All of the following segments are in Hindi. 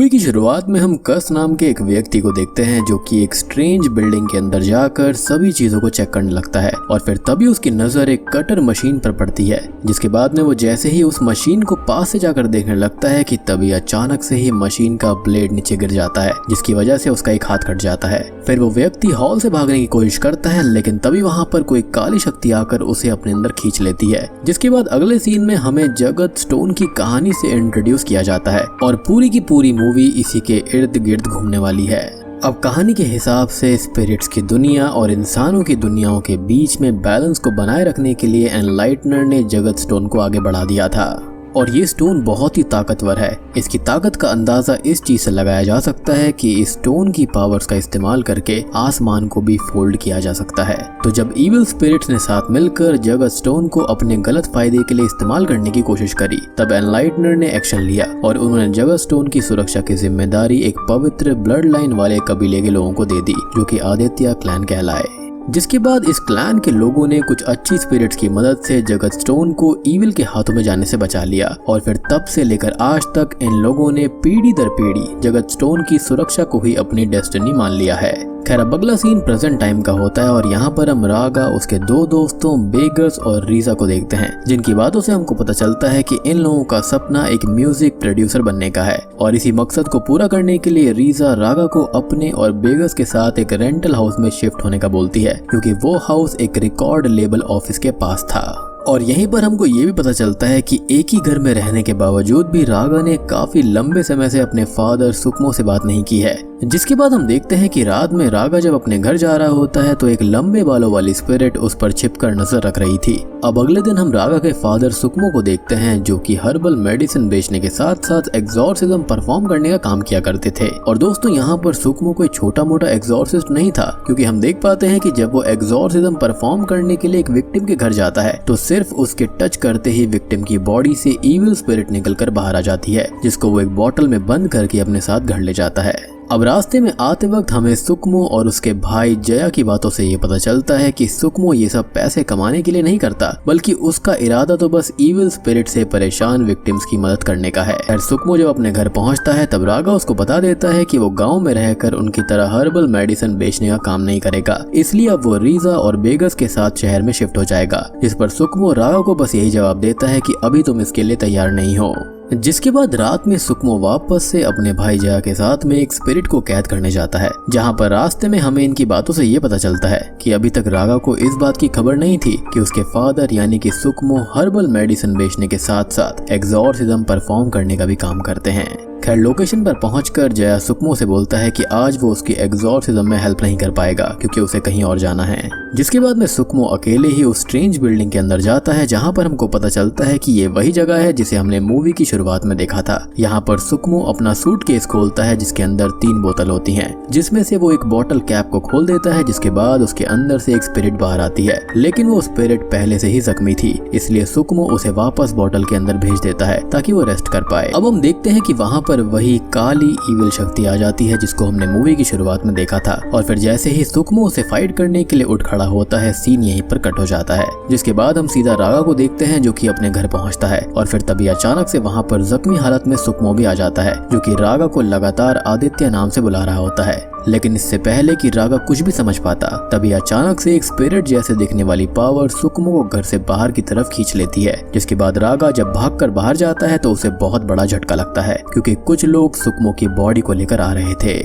मूवी की शुरुआत में हम कस नाम के एक व्यक्ति को देखते हैं जो कि एक स्ट्रेंज बिल्डिंग के अंदर जाकर सभी चीजों को चेक करने लगता है और फिर तभी उसकी नजर एक कटर मशीन पर पड़ती है। जिसके बाद में वो जैसे ही उस मशीन को पास से जाकर देखने लगता है कि तभी अचानक से ही मशीन का ब्लेड नीचे गिर जाता है, जिसकी वजह से उसका एक हाथ कट जाता है। फिर वो व्यक्ति हॉल से भागने की कोशिश करता है, लेकिन तभी वहाँ पर कोई काली शक्ति आकर उसे अपने अंदर खींच लेती है। जिसके बाद अगले सीन में हमें जगत स्टोन की कहानी से इंट्रोड्यूस किया जाता है और पूरी की पूरी मूवी इसी के इर्द गिर्द घूमने वाली है। अब कहानी के हिसाब से स्पिरिट्स की दुनिया और इंसानों की दुनियाओं के बीच में बैलेंस को बनाए रखने के लिए एनलाइटनर ने जगत स्टोन को आगे बढ़ा दिया था और ये स्टोन बहुत ही ताकतवर है। इसकी ताकत का अंदाजा इस चीज से लगाया जा सकता है कि इस स्टोन की पावर्स का इस्तेमाल करके आसमान को भी फोल्ड किया जा सकता है। तो जब इविल स्पिरिट्स ने साथ मिलकर जगत स्टोन को अपने गलत फायदे के लिए इस्तेमाल करने की कोशिश करी, तब एनलाइटनर ने एक्शन लिया और उन्होंने जगत स्टोन की सुरक्षा की जिम्मेदारी एक पवित्र ब्लड लाइन वाले कबीले के लोगों को दे दी जो कि आदित्य क्लैन कहलाए। जिसके बाद इस क्लैन के लोगों ने कुछ अच्छी स्पिरिट्स की मदद से जगत स्टोन को इविल के हाथों में जाने से बचा लिया और फिर तब से लेकर आज तक इन लोगों ने पीढ़ी दर पीढ़ी जगत स्टोन की सुरक्षा को ही अपनी डेस्टिनी मान लिया है। खैर अब अगला सीन प्रेजेंट टाइम का होता है और यहाँ पर हम रागा, उसके दो दोस्तों बेगर्स और रीजा को देखते हैं, जिनकी बातों से हमको पता चलता है कि इन लोगों का सपना एक म्यूजिक प्रोड्यूसर बनने का है और इसी मकसद को पूरा करने के लिए रीजा रागा को अपने और बेगर्स के साथ एक रेंटल हाउस में शिफ्ट होने का बोलती है, क्योंकि वो हाउस एक रिकॉर्ड लेबल ऑफिस के पास था। और यहीं पर हमको ये भी पता चलता है कि एक ही घर में रहने के बावजूद भी रागा ने काफी लंबे समय से अपने फादर सुकमो से बात नहीं की है। जिसके बाद हम देखते हैं कि रात में रागा जब अपने घर जा रहा होता है तो एक लंबे बालों वाली स्पिरिट उस पर छिपकर नजर रख रही थी। अब अगले दिन हम रागा के फादर सुकमो को देखते हैं जो कि हर्बल मेडिसिन बेचने के साथ साथ एग्जॉर्सिज्म परफॉर्म करने का काम किया करते थे। और दोस्तों यहाँ पर सुकमो कोई छोटा मोटा एग्जॉर्सिस्ट नहीं था, क्योंकि हम देख पाते हैं कि जब वो एग्जॉर्सिज्म परफॉर्म करने के लिए एक विक्टिम के घर जाता है तो सिर्फ उसके टच करते ही विक्टिम की बॉडी से इविल स्पिरिट निकलकर बाहर आ जाती है, जिसको वो एक बोतल में बंद करके अपने साथ घर ले जाता है। अब रास्ते में आते वक्त हमें सुकमो और उसके भाई जया की बातों से ये पता चलता है कि सुकमो ये सब पैसे कमाने के लिए नहीं करता, बल्कि उसका इरादा तो बस इविल स्पिरिट से परेशान विक्टिम्स की मदद करने का है। और सुकमो जब अपने घर पहुंचता है तब रागा उसको बता देता है कि वो गांव में रहकर उनकी तरह हर्बल मेडिसिन बेचने का काम नहीं करेगा, इसलिए अब वो रीजा और बेगस के साथ शहर में शिफ्ट हो जाएगा। इस पर सुकमो रागा को बस यही जवाब देता है कि अभी तुम इसके लिए तैयार नहीं हो। जिसके बाद रात में सुकमो वापस से अपने भाई जया के साथ में एक स्पिरिट को कैद करने जाता है, जहां पर रास्ते में हमें इनकी बातों से ये पता चलता है कि अभी तक रागा को इस बात की खबर नहीं थी कि उसके फादर यानी कि सुकमो हर्बल मेडिसिन बेचने के साथ साथ एग्जॉर्सिज्म परफॉर्म करने का भी काम करते हैं। खैर लोकेशन पर पहुंचकर जया सुकमो से बोलता है कि आज वो उसकी एग्जॉर्सिज्म में हेल्प नहीं कर पाएगा क्योंकि उसे कहीं और जाना है। जिसके बाद में सुकमो अकेले ही उस स्ट्रेंज बिल्डिंग के अंदर जाता है, जहां पर हमको पता चलता है कि ये वही जगह है जिसे हमने मूवी की शुरुआत में देखा था। यहाँ पर सुकमो अपना सूटकेस खोलता है जिसके अंदर 3 बोतल होती हैं, जिसमें से वो एक बोतल कैप को खोल देता है, जिसके बाद उसके अंदर से एक स्पिरिट बाहर आती है। लेकिन वो स्पिरिट पहले से ही जख्मी थी, इसलिए सुकमो उसे वापस बोतल के अंदर भेज देता है ताकि वो रेस्ट कर पाए। अब हम देखते हैं कि वहाँ पर वही काली इविल शक्ति आ जाती है जिसको हमने मूवी की शुरुआत में देखा था और फिर जैसे ही सुकमो उसे फाइट करने के लिए उठ खड़ा होता है, सीन यहीं पर कट हो जाता है। जिसके बाद हम सीधा रागा को देखते हैं जो कि अपने घर पहुंचता है और फिर तभी अचानक से वहां पर जख्मी हालत में सुकमो भी आ जाता है, जो कि रागा को लगातार आदित्य नाम से बुला रहा होता है। लेकिन इससे पहले कि रागा कुछ भी समझ पाता, तभी अचानक से एक स्पिरिट जैसे दिखने वाली पावर सुकमो को घर से बाहर की तरफ खींच लेती है। जिसके बाद रागा जब भागकर बाहर जाता है तो उसे बहुत बड़ा झटका लगता है, क्योंकि कुछ लोग सुकमो की बॉडी को लेकर आ रहे थे।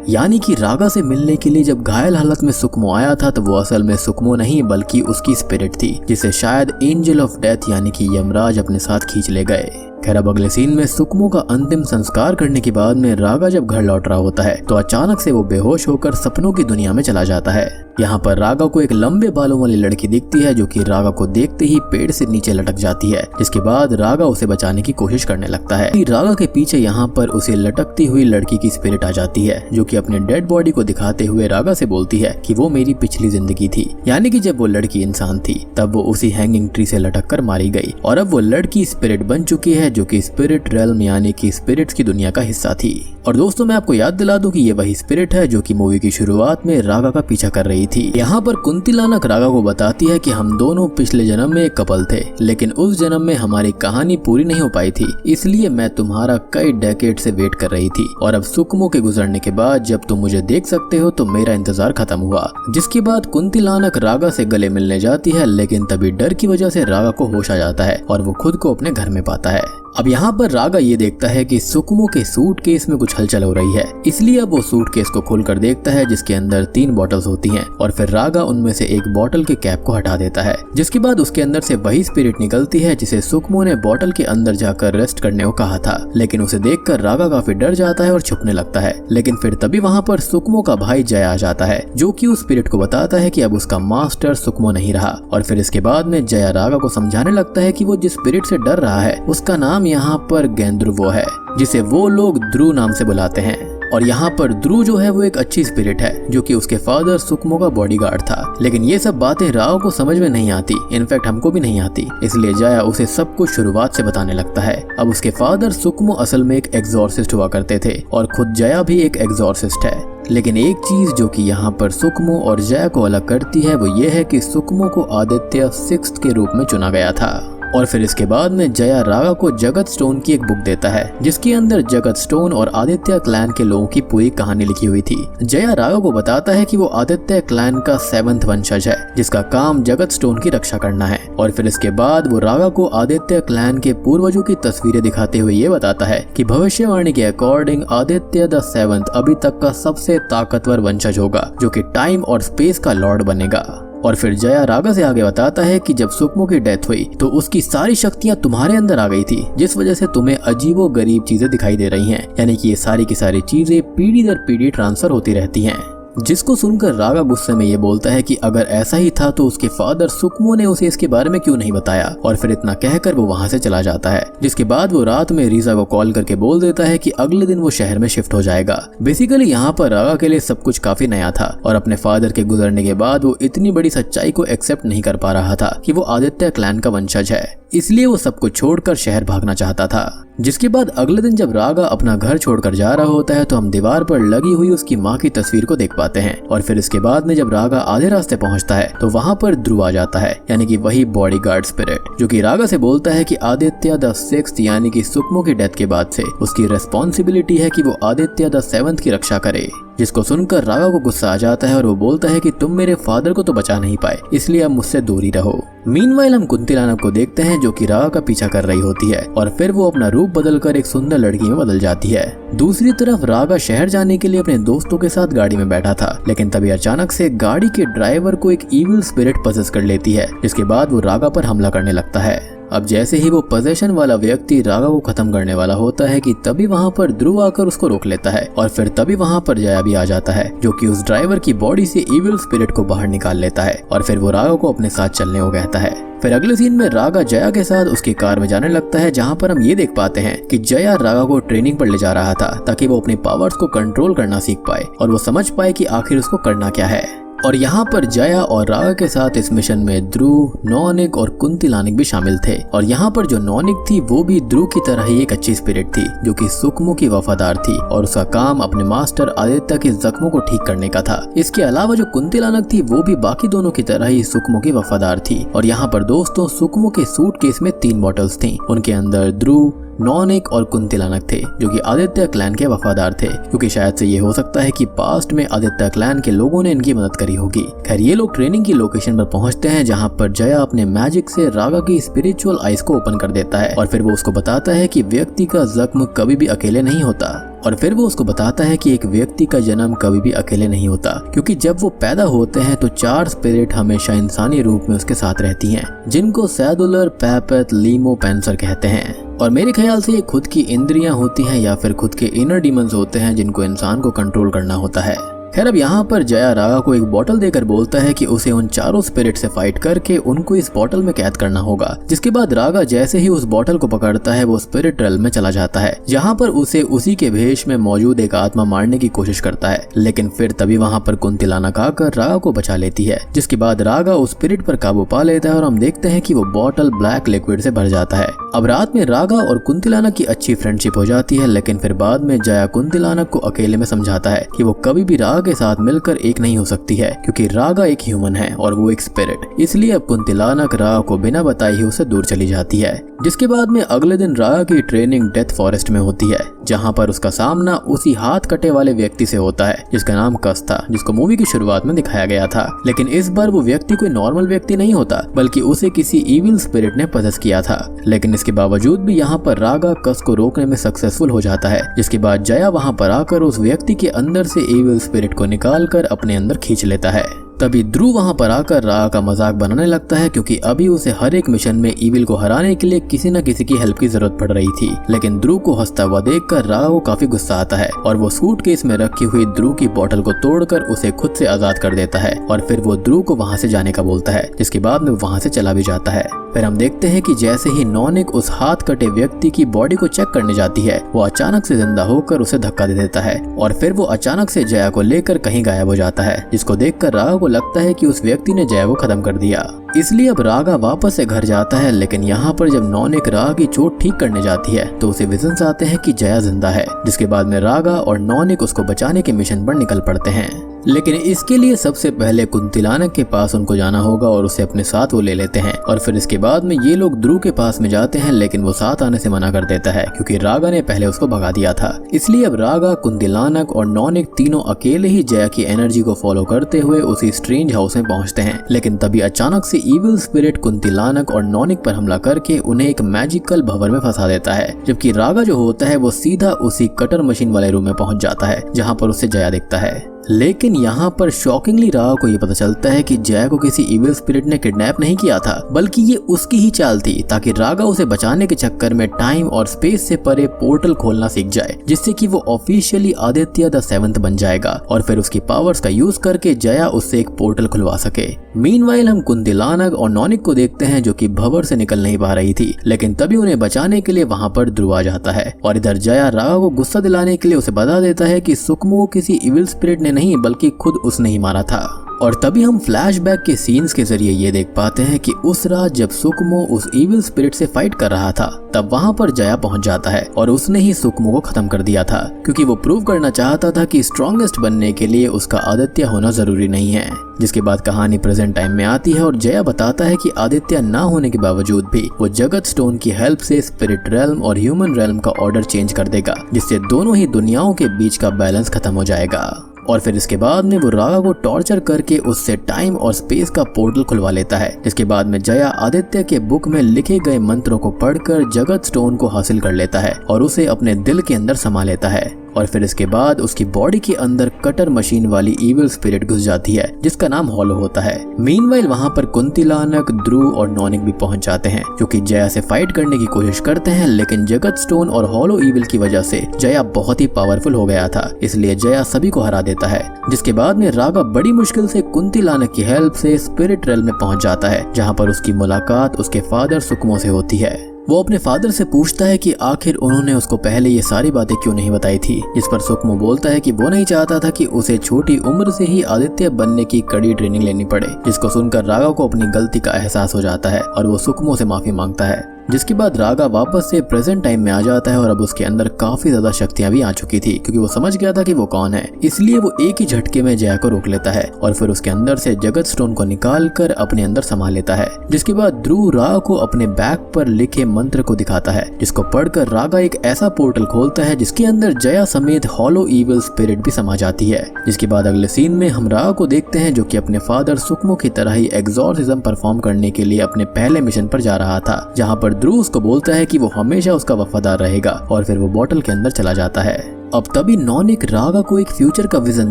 यानी कि रागा से मिलने के लिए जब घायल हालत में सुकमो आया था तो वो असल में सुकमो नहीं बल्कि उसकी स्पिरिट थी, जिसे शायद एंजल ऑफ डेथ यानी कि यमराज अपने साथ खींच ले गए। खैर अब अगले सीन में सुकमो का अंतिम संस्कार करने के बाद में रागा जब घर लौट रहा होता है तो अचानक से वो बेहोश होकर सपनों की दुनिया में चला जाता है। यहाँ पर रागा को एक लंबे बालों वाली लड़की दिखती है जो कि रागा को देखते ही पेड़ से नीचे लटक जाती है, जिसके बाद रागा उसे बचाने की कोशिश करने लगता है। रागा के पीछे यहाँ पर उसे लटकती हुई लड़की की स्पिरिट आ जाती है, जो कि अपने डेड बॉडी को दिखाते हुए रागा से बोलती है कि वो मेरी पिछली जिंदगी थी, यानी कि जब वो लड़की इंसान थी तब वो उसी हैंगिंग ट्री से लटक कर मारी गई और अब वो लड़की स्पिरिट बन चुकी है जो कि स्पिरिट रेल्म यानी कि स्पिरिट्स की दुनिया का हिस्सा थी। और दोस्तों मैं आपको याद दिला दूं कि ये वही स्पिरिट है जो कि मूवी की शुरुआत में रागा का पीछा कर रही थी। यहाँ पर कुंतिलानक रागा को बताती है कि हम दोनों पिछले जन्म में एक कपल थे, लेकिन उस जन्म में हमारी कहानी पूरी नहीं हो पाई थी, इसलिए मैं तुम्हारा कई डेकेड से वेट कर रही थी और अब सुकमो के गुजरने के बाद जब तुम मुझे देख सकते हो तो मेरा इंतजार खत्म हुआ। जिसके बाद कुंतिलानक रागा से गले मिलने जाती है, लेकिन तभी डर की वजह से रागा को होश आ जाता है और वो खुद को अपने घर में पाता है। अब यहाँ पर रागा ये देखता है कि सुकमो के सूटकेस में कुछ हलचल हो रही है, इसलिए अब वो सूटकेस को खोलकर देखता है जिसके अंदर 3 बॉटल्स होती हैं और फिर रागा उनमें से एक बॉटल के कैप को हटा देता है, जिसके बाद उसके अंदर से वही स्पिरिट निकलती है जिसे सुकमो ने बॉटल के अंदर जाकर रेस्ट करने को कहा था। लेकिन उसे देखकर रागा काफी डर जाता है और छुपने लगता है, लेकिन फिर तभी वहाँ पर सुकमो का भाई जय आ जाता है जो कि उस स्पिरिट को बताता है कि अब उसका मास्टर सुकमो नहीं रहा। और फिर इसके बाद में जया रागा को समझाने लगता है कि वो जिस स्पिरिट से डर रहा है उसका नाम यहाँ पर गेंद्रुवो है, जिसे वो लोग ध्रुव नाम से बुलाते हैं। और यहाँ पर ध्रुव जो है वो एक अच्छी स्पिरिट है जो कि उसके फादर सुकमो का बॉडीगार्ड था। लेकिन ये सब बातें राव को समझ में नहीं आती, इनफैक्ट हमको भी नहीं आती, इसलिए जया उसे सब कुछ शुरुआत से बताने लगता है। अब उसके फादर सुकमो असल में एक एग्जॉर्सिस्ट हुआ करते थे और खुद जया भी एक एग्जॉर्सिस्ट है। लेकिन एक चीज जो कि यहाँ पर सुकमो और जया को अलग करती है वो ये है कि सुकमो को आदित्य 6th के रूप में चुना गया था। और फिर इसके बाद में जया रागा को जगत स्टोन की एक बुक देता है जिसके अंदर जगत स्टोन और आदित्य क्लैन के लोगों की पूरी कहानी लिखी हुई थी। जया रागा को बताता है कि वो आदित्य क्लैन का 7th वंशज है जिसका काम जगत स्टोन की रक्षा करना है। और फिर इसके बाद वो रागा को आदित्य क्लैन के पूर्वजों की तस्वीरें दिखाते हुए ये बताता है कि भविष्यवाणी के अकॉर्डिंग आदित्य द 7th अभी तक का सबसे ताकतवर वंशज होगा जो कि टाइम और स्पेस का लॉर्ड बनेगा। और फिर जया रागा से आगे बताता है कि जब सुकमो की डेथ हुई तो उसकी सारी शक्तियां तुम्हारे अंदर आ गई थी, जिस वजह से तुम्हें अजीबो गरीब चीजें दिखाई दे रही हैं, यानी कि ये सारी की सारी चीजें पीढ़ी दर पीढ़ी ट्रांसफर होती रहती हैं। जिसको सुनकर रागा गुस्से में ये बोलता है कि अगर ऐसा ही था तो उसके फादर सुकमो ने उसे इसके बारे में क्यों नहीं बताया। और फिर इतना कहकर वो वहाँ से चला जाता है, जिसके बाद वो रात में रीजा को कॉल करके बोल देता है कि अगले दिन वो शहर में शिफ्ट हो जाएगा। बेसिकली यहाँ पर रागा के लिए सब कुछ काफी नया था और अपने फादर के गुजरने के बाद वो इतनी बड़ी सच्चाई को एक्सेप्ट नहीं कर पा रहा था कि वो आदित्य क्लैन का वंशज है, इसलिए वो सब कुछ छोड़कर शहर भागना चाहता था। जिसके बाद अगले दिन जब रागा अपना घर छोड़कर जा रहा होता है तो हम दीवार पर लगी हुई उसकी माँ की तस्वीर को देख पाते हैं। और फिर इसके बाद में जब रागा आधे रास्ते पहुंचता है तो वहाँ पर ध्रुव आ जाता है, यानी कि वही बॉडीगार्ड स्पिरिट जो कि रागा से बोलता है कि आदित्य द 6th यानी कि सुकमो की डेथ के बाद से उसकी रेस्पॉन्सिबिलिटी है कि वो आदित्य द 7th की रक्षा करे। जिसको सुनकर रागा को गुस्सा आ जाता है और वो बोलता है कि तुम मेरे फादर को तो बचा नहीं पाए, इसलिए अब मुझसे दूर ही रहो। मीनवाइल हम कुंतिलानक को देखते हैं जो कि रागा का पीछा कर रही होती है और फिर वो अपना रूप बदलकर एक सुंदर लड़की में बदल जाती है। दूसरी तरफ रागा शहर जाने के लिए अपने दोस्तों के साथ गाड़ी में बैठा था, लेकिन तभी अचानक से गाड़ी के ड्राइवर को एक इविल स्पिरिट पसेस कर लेती है, जिसके बाद वो रागा पर हमला करने लगता है। अब जैसे ही वो पोजेशन वाला व्यक्ति रागा को खत्म करने वाला होता है कि तभी वहाँ पर ध्रुव आकर उसको रोक लेता है और फिर तभी वहाँ पर जया भी आ जाता है जो कि उस ड्राइवर की बॉडी से इविल स्पिरिट को बाहर निकाल लेता है और फिर वो रागा को अपने साथ चलने को कहता है। फिर अगले सीन में रागा जया के साथ उसकी कार में जाने लगता है, जहाँ पर हम ये देख पाते हैं कि जया रागा को ट्रेनिंग पर ले जा रहा था ताकि वो अपने पावर्स को कंट्रोल करना सीख पाए और वो समझ पाए कि आखिर उसको करना क्या है। और यहाँ पर जया और रागा के साथ इस मिशन में ध्रुव, नौनिक और कुंतिलानक भी शामिल थे। और यहाँ पर जो नौनिक थी वो भी ध्रुव की तरह ही एक अच्छी स्पिरिट थी जो कि सुकमो की वफादार थी और उसका काम अपने मास्टर आदित्य के जख्मों को ठीक करने का था। इसके अलावा जो कुंतिलानक थी वो भी बाकी दोनों की तरह ही सुकमो की वफादार थी। और यहाँ पर दोस्तों सुकमो के सूटकेस में 3 बॉटल्स थी, उनके अंदर ध्रुव, नौनिक और कुंतिलानक थे जो कि आदित्य क्लैन के वफादार थे, क्योंकि शायद से ये हो सकता है कि पास्ट में आदित्य क्लैन के लोगों ने इनकी मदद करी होगी। खैर ये लोग ट्रेनिंग की लोकेशन पर पहुंचते हैं जहां पर जया अपने मैजिक से रागा की स्पिरिचुअल आइज को ओपन कर देता है और फिर वो उसको बताता है कि व्यक्ति का जख्म कभी भी अकेले नहीं होता। और फिर वो उसको बताता है कि एक व्यक्ति का जन्म कभी भी अकेले नहीं होता, क्योंकि जब वो पैदा होते हैं तो 4 स्पिरिट हमेशा इंसानी रूप में उसके साथ रहती हैं, जिनको सैदुलर, पैपेथ, लीमो, पेंसर कहते हैं। और मेरे ख्याल से ये खुद की इंद्रियां होती हैं या फिर खुद के इनर डीमंस होते हैं जिनको इंसान को कंट्रोल करना होता है। खैर अब यहाँ पर जया रागा को एक बोतल देकर बोलता है कि उसे उन चारों स्पिरिट से फाइट करके उनको इस बोतल में कैद करना होगा। जिसके बाद रागा जैसे ही उस बोतल को पकड़ता है वो स्पिरिट रेल्म में चला जाता है, जहाँ पर उसे उसी के भेष में मौजूद एक आत्मा मारने की कोशिश करता है, लेकिन फिर तभी वहाँ पर कुंतिलानक आकर रागा को बचा लेती है। जिसके बाद रागा उस स्पिरिट पर काबू पा लेता है और हम देखते हैं कि वो बोतल ब्लैक लिक्विड से भर जाता है। अब रात में रागा और कुंतिलानक की अच्छी फ्रेंडशिप हो जाती है, लेकिन फिर बाद में जया कुंतिलानक को अकेले में समझाता है कि वो कभी भी रागा के साथ मिलकर एक नहीं हो सकती है, क्योंकि रागा एक ह्यूमन है और वो एक स्पिरिट। इसलिए अब कुंतिलानक रागा को बिना बताए ही उसे दूर चली जाती है। जिसके बाद में अगले दिन रागा की ट्रेनिंग डेथ फॉरेस्ट में होती है, जहाँ पर उसका सामना उसी हाथ कटे वाले व्यक्ति से होता है जिसका नाम कस था, जिसको मूवी की शुरुआत में दिखाया गया था। लेकिन इस बार वो व्यक्ति कोई नॉर्मल व्यक्ति नहीं होता, बल्कि उसे किसी इविल स्पिरिट ने पजेस किया था। लेकिन इसके बावजूद भी यहाँ पर रागा कस को रोकने में सक्सेसफुल हो जाता है। जिसके बाद जया वहाँ पर आकर उस व्यक्ति के अंदर से इविल स्पिरिट को निकालकर अपने अंदर खींच लेता है। तभी ध्रुव वहाँ पर आकर रागा का मजाक बनाने लगता है, क्योंकि अभी उसे हर एक मिशन में ईविल को हराने के लिए किसी न किसी की हेल्प की जरूरत पड़ रही थी। लेकिन ध्रुव को हंसता हुआ देखकर रागा को काफी गुस्सा आता है और वो सूटकेस में रखी हुई ध्रुव की बोतल को तोड़कर उसे खुद से आजाद कर देता है और फिर वो ध्रुव को वहाँ से जाने का बोलता है, जिसके बाद में वहाँ से चला भी जाता है। फिर हम देखते हैं कि जैसे ही नॉनिक उस हाथ कटे व्यक्ति की बॉडी को चेक करने जाती है, वो अचानक से जिंदा होकर उसे धक्का दे देता है और फिर वो अचानक से जया को लेकर कहीं गायब हो जाता है, जिसको देखकर रागा को लगता है कि उस व्यक्ति ने जया को खत्म कर दिया। इसलिए अब रागा वापस से घर जाता है। लेकिन यहाँ पर जब नॉनिक रागा की चोट ठीक करने जाती है तो उसे विजन्स आते हैं कि जया जिंदा है, जिसके बाद में रागा और नॉनिक उसको बचाने के मिशन पर निकल पड़ते हैं। लेकिन इसके लिए सबसे पहले कुंतिलानक के पास उनको जाना होगा और उसे अपने साथ वो ले लेते हैं और फिर इसके बाद में ये लोग ध्रुव के पास में जाते हैं, लेकिन वो साथ आने से मना कर देता है क्योंकि रागा ने पहले उसको भगा दिया था। इसलिए अब रागा, कुंतिलानक और नॉनिक तीनों अकेले ही जया की एनर्जी को फॉलो करते हुए उसी स्ट्रेंज हाउस में पहुंचते हैं। लेकिन तभी अचानक से इविल स्पिरिट कुंतिलानक और नॉनिक पर हमला करके उन्हें एक मैजिकल भवन में फंसा देता है, जबकि रागा जो होता है वो सीधा उसी कटर मशीन वाले रूम में पहुंच जाता है जहाँ पर उसे जया दिखता है। लेकिन यहाँ पर शॉकिंगली रागा को ये पता चलता है कि जया को किसी इविल स्पिरिट ने किडनैप नहीं किया था, बल्कि ये उसकी ही चाल थी ताकि रागा उसे बचाने के चक्कर में टाइम और स्पेस से परे पोर्टल खोलना सीख जाए, जिससे कि वो ऑफिशियली आदित्य द 7th बन जाएगा और फिर उसकी पावर्स का यूज करके जया उससे एक पोर्टल खुलवा सके। मीनवाइल हम कुंतिलानक और नॉनिक को देखते हैं जो कि भंवर से निकल नहीं पा रही थी, लेकिन तभी उन्हें बचाने के लिए वहाँ पर ध्रुव आ जाता है और इधर जया रागा को गुस्सा दिलाने के लिए उसे बता देता है कि सुकमो को किसी इविल स्पिरिट ने नहीं बल्कि खुद उसने ही मारा था। और तभी हम फ्लैशबैक के सीन्स के जरिए ये देख पाते हैं कि उस रात जब सुकमो उस इविल स्पिरिट से फाइट कर रहा था तब वहाँ पर जया पहुंच जाता है और उसने ही सुकमो को खत्म कर दिया था, क्योंकि वो प्रूव करना चाहता था कि स्ट्रॉन्गेस्ट बनने के लिए उसका आदित्य होना जरूरी नहीं है। जिसके बाद कहानी प्रेजेंट टाइम में आती है और जया बताता है कि आदित्य ना होने के बावजूद भी वो जगत स्टोन की हेल्प से स्पिरिट रेल्म और ह्यूमन रेल्म का ऑर्डर चेंज कर देगा, जिससे दोनों ही दुनियाओं के बीच का बैलेंस खत्म हो जाएगा। और फिर इसके बाद में वो रागा को टॉर्चर करके उससे टाइम और स्पेस का पोर्टल खुलवा लेता है, जिसके बाद में जया आदित्य के बुक में लिखे गए मंत्रों को पढ़कर जगत स्टोन को हासिल कर लेता है और उसे अपने दिल के अंदर समा लेता है। और फिर इसके बाद उसकी बॉडी के अंदर कटर मशीन वाली इविल स्पिरिट घुस जाती है जिसका नाम हॉलो होता है। मीनवाइल वहाँ पर कुंतिलानक, ध्रुव और नॉनिक भी पहुंच जाते हैं जो कि जया से फाइट करने की कोशिश करते हैं, लेकिन जगत स्टोन और हॉलो इविल की वजह से जया बहुत ही पावरफुल हो गया था, इसलिए जया सभी को हरा देता है। जिसके बाद में रागा बड़ी मुश्किल से कुंतिलानक की हेल्प से स्पिरिट रेल्म में पहुंच जाता है, जहाँ पर उसकी मुलाकात उसके फादर सुकमो से होती है। वो अपने फादर से पूछता है कि आखिर उन्होंने उसको पहले ये सारी बातें क्यों नहीं बताई थी, जिस पर सुकमो बोलता है कि वो नहीं चाहता था कि उसे छोटी उम्र से ही आदित्य बनने की कड़ी ट्रेनिंग लेनी पड़े। जिसको सुनकर रागा को अपनी गलती का एहसास हो जाता है और वो सुकमो से माफी मांगता है। जिसके बाद रागा वापस से प्रेजेंट टाइम में आ जाता है और अब उसके अंदर काफी ज्यादा शक्तियां भी आ चुकी थी, क्योंकि वो समझ गया था कि वो कौन है। इसलिए वो एक ही झटके में जया को रोक लेता है और फिर उसके अंदर से जगत स्टोन को निकाल कर अपने अंदर समा लेता है। जिसके बाद ध्रुव रागा को अपने बैग पर लिखे मंत्र को दिखाता है, जिसको पढ़कर रागा एक ऐसा पोर्टल खोलता है जिसके अंदर जया समेत हॉलो इविल स्पिरिट भी समा जाती है। जिसके बाद अगले सीन में हम रागा को देखते हैं जो कि अपने फादर सुकमो की तरह ही एग्जॉर्सिज्म परफॉर्म करने के लिए अपने पहले मिशन पर जा रहा था, जहाँ पर ध्रुव उसको बोलता है कि वो हमेशा उसका वफादार रहेगा और फिर वो बोतल के अंदर चला जाता है। अब तभी नॉनिक रागा को एक फ्यूचर का विजन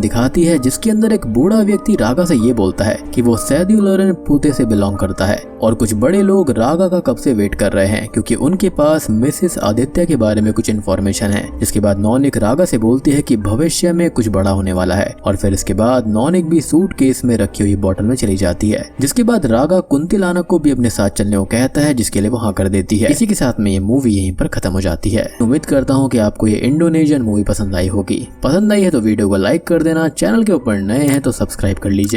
दिखाती है जिसके अंदर एक बूढ़ा व्यक्ति रागा से ये बोलता है कि वो सैद्युलरन पूते से बिलोंग करता है और कुछ बड़े लोग रागा का कब से वेट कर रहे हैं क्योंकि उनके पास मिसेस आदित्य के बारे में कुछ इन्फॉर्मेशन है। जिसके बाद नॉनिक रागा से बोलती है कि भविष्य में कुछ बड़ा होने वाला है और फिर इसके बाद नॉनिक भी सूटकेस में रखी हुई बोतल में चली जाती है। जिसके बाद रागा कुंतिलाना को भी अपने साथ चलने को कहता है जिसके लिए वो हाँ कर देती है। इसी के साथ में ये मूवी यहीं पर खत्म हो जाती है। उम्मीद करता हूँ कि आपको ये इंडोनेशियन मूवी पसंद आई होगी। पसंद आई है तो वीडियो को लाइक कर देना, चैनल के ऊपर नए हैं तो सब्सक्राइब कर लीजिए।